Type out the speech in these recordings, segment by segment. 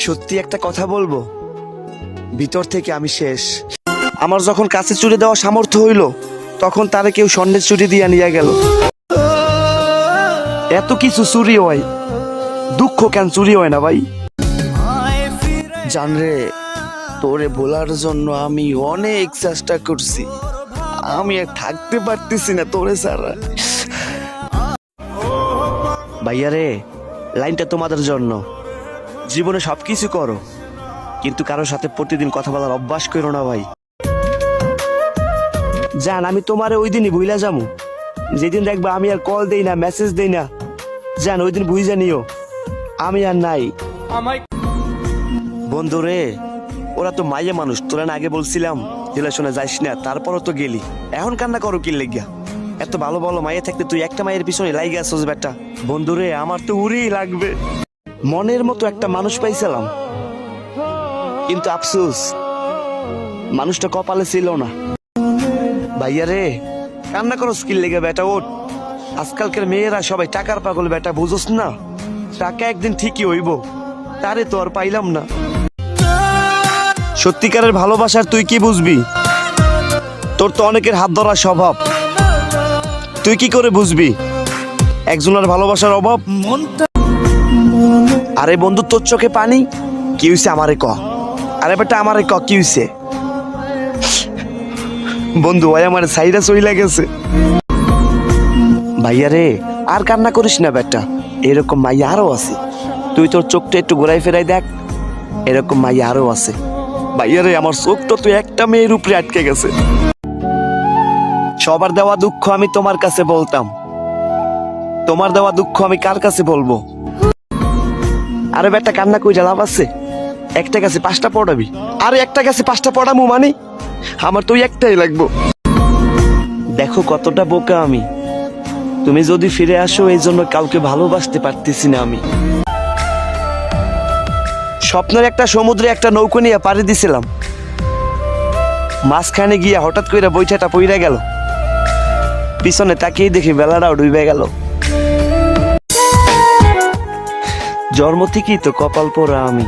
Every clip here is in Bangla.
সত্যি একটা কথা বলবো, ভিতর থেকে আমি শেষ। আমার যখন কাছে চুরি দেওয়া সামর্থ্য হইল, তখন তারে কেউ স্বর্ণের চুরি দিয়া নিয়ে গেল। এত কিছু চুরি হয়, দুঃখ কেন চুরি হয় না ভাই? জানরে, তোরে বলার জন্য আমি অনেক চেষ্টা করছি, আমি আর থাকতে পারতেছি না তোরে ছাড়া। ভাইয়া রে, লাইনটা তোমাদের জন্য। জীবনে সবকিছু করো, কিন্তু কারোর সাথে প্রতিদিন কথা বলার অভ্যাস করো না ভাই। জান, আমি তোমারে ওই দিনই ভুইলা যামু, যেদিন দেখবা আমি আর কল দেই না, মেসেজ দেই না। জান, ওই দিন বুঝা নিও আমি আর নাই। বন্ধু রে, ওরা তো মাইয়া মানুষ, তোরা না আগে বলছিলাম রিলেশনে যাইস না, তারপরও তো গেলি। এখন কান্না করো কি লেগা? এত ভালো ভালো মাইয়া থাকতে তুই একটা মায়ের পিছনে লাইগে আসছিস বেটা। বন্ধু রে, আমার তো উড়েই লাগবে। মনের মতো একটা মানুষ পাইছিলাম, কিন্তু আফসোস মানুষটা কপালে ছিল না। ভাইয়া রে, কান্না করো স্কিল লেগে বেটা, ওঠ। আজকালকার মেয়েরা সবাই টাকার পাগল বেটা, বুঝোস না? টাকা একদিন ঠিকই হইব, তারে তো আর পাইলাম না। সত্যিকারের ভালোবাসার তুই কি বুঝবি? তোর তো অনেকের হাত ধরা স্বভাব, তুই কি করে বুঝবি একজনের ভালোবাসার অভাব? আরে বন্ধু, তোর চোখে পানি? কি হইছে আমারে ক। আরে বেটা আমারে ক, কি হইছে? বন্ধু, ওই আমার সাইডা চইলা গেছে। ভাইয়া রে, আর কান্না করিস না বেটা, এরকম মাইয়া আরো আছে। তুই তোর চোখটা একটু ঘোরাই ফেরাই দেখ, এরকম মাইয়া আরো আছে। ভাইয়া রে, আমার চোখটা তুই একটা মেয়ের উপরে আটকে গেছে। সবার দেওয়া দুঃখ আমি তোমার কাছে বলতাম, তোমার দেওয়া দুঃখ আমি কার কাছে বলবো? আরে বেটা, কান্না কইরা লাভ আছে? একটা কাছে 5টা পড়াবি? আরে একটা কাছে 5টা পড়ামু মানে? আমার তো একটাই লাগবো। দেখো কতটা বোকা আমি। তুমি যদি ফিরে আসো, এই জন্য কাউকে ভালোবাসতে পারতেছি না আমি। স্বপ্নের একটা সমুদ্রে একটা নৌকো নিয়ে পাড়ি দিছিলাম, মাঝখানে গিয়া হঠাৎ করে বইটাটা পইরা গেল। পিছনে তাকিয়ে দেখি বেলাটাও ডুবে গেল। জন্ম থেকেই তো কপাল পোড়া আমি,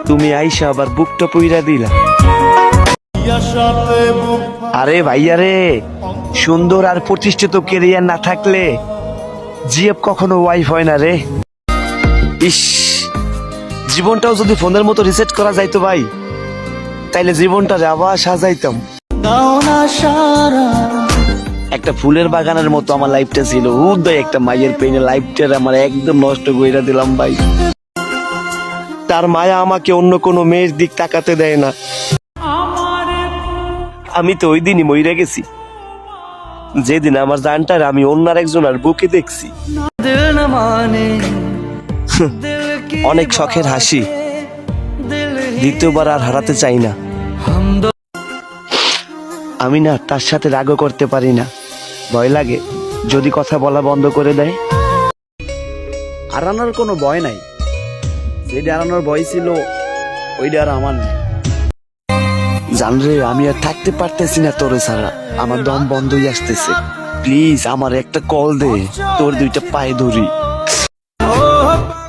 তুমি আইসা আবার বুকটা পইরা দিলা। আরে ভাইয়া রে, সুন্দর আর প্রতিষ্ঠিত কেরিয়ার না থাকলে জিএফ কখনো ওয়াইফ হয় না রে। ইস, জীবনটাও যদি ফোনের মতো রিসেট করা যাইতো ভাই, তাইলে জীবনটা আবার সাজাইতাম। একটা ফুলের বাগানের মতো আমার লাইফটা ছিল, উদয় একটা মায়ের পেইনে লাইফটা আমার একদম নষ্ট কইরা দিলাম ভাই। তার মায়া আমাকে অন্য কোনো মেয়ের দিক তাকাতে দেয় না। আমি তো ওই দিনই মইরা গেছি, যেদিন আমার জানটার আমি অন্য একজনের বুকে দেখছি। অনেক শখের হাসি, দ্বিতীয়বার আর হারাতে চাই না। আমি না তার সাথে রাগও করতে পারি না, ভয় লাগে যদি কথা বলা বন্ধ করে দেয়। হারানোর কোনো ভয় নাই, যেটা হারানোর ভয় ছিল ওইটা আর আমার নেই। জানরে, আমি আর থাকতে পারতেছি না তোরে ছাড়া, আমার দম বন্ধই আসতেছে। প্লিজ আমার একটা কল দে, তোর 2টা পায়ে ধরি।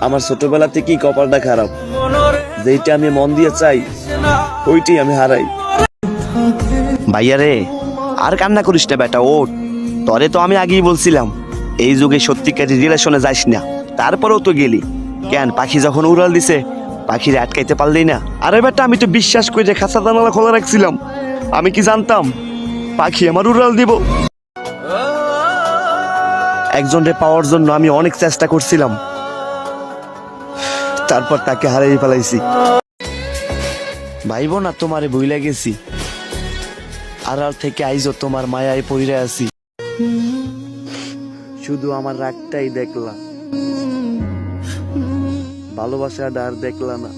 আমার ছোটবেলা থেকেই কপালটা খারাপ, যেইটা আমি মন দিয়ে চাই ওইটাই আমি হারাই। ভাইয়া রে, আর কান্না করিস না বেটা, ওঠ। তরে তো আমি আগেই বলছিলাম এই যুগে সত্যিকারী রিলেশনে যাইস না, তারপরেও তো গেলি কেন? পাখি যখন উড়াল দিছে, পাখিরে আটকাইতে পারলি না? আরে বেটা, আমি তো বিশ্বাস করে খাঁচা জানালা খোলা রাখছিলাম, আমি কি জানতাম পাখি আমার উড়াল দিব? একজনকে পাওয়ার জন্য আমি অনেক চেষ্টা করছিলাম, তারপর তাকে হারিয়ে ফেলাইছি। ভাইবো না তোমারে ভুইলা গেছি, আড়াল থেকে আইজো তোমার মায়ায় পইরা আছি। শুধু আমার রাগটাই দেখলা, ভালোবাসাটা আর দেখলা না।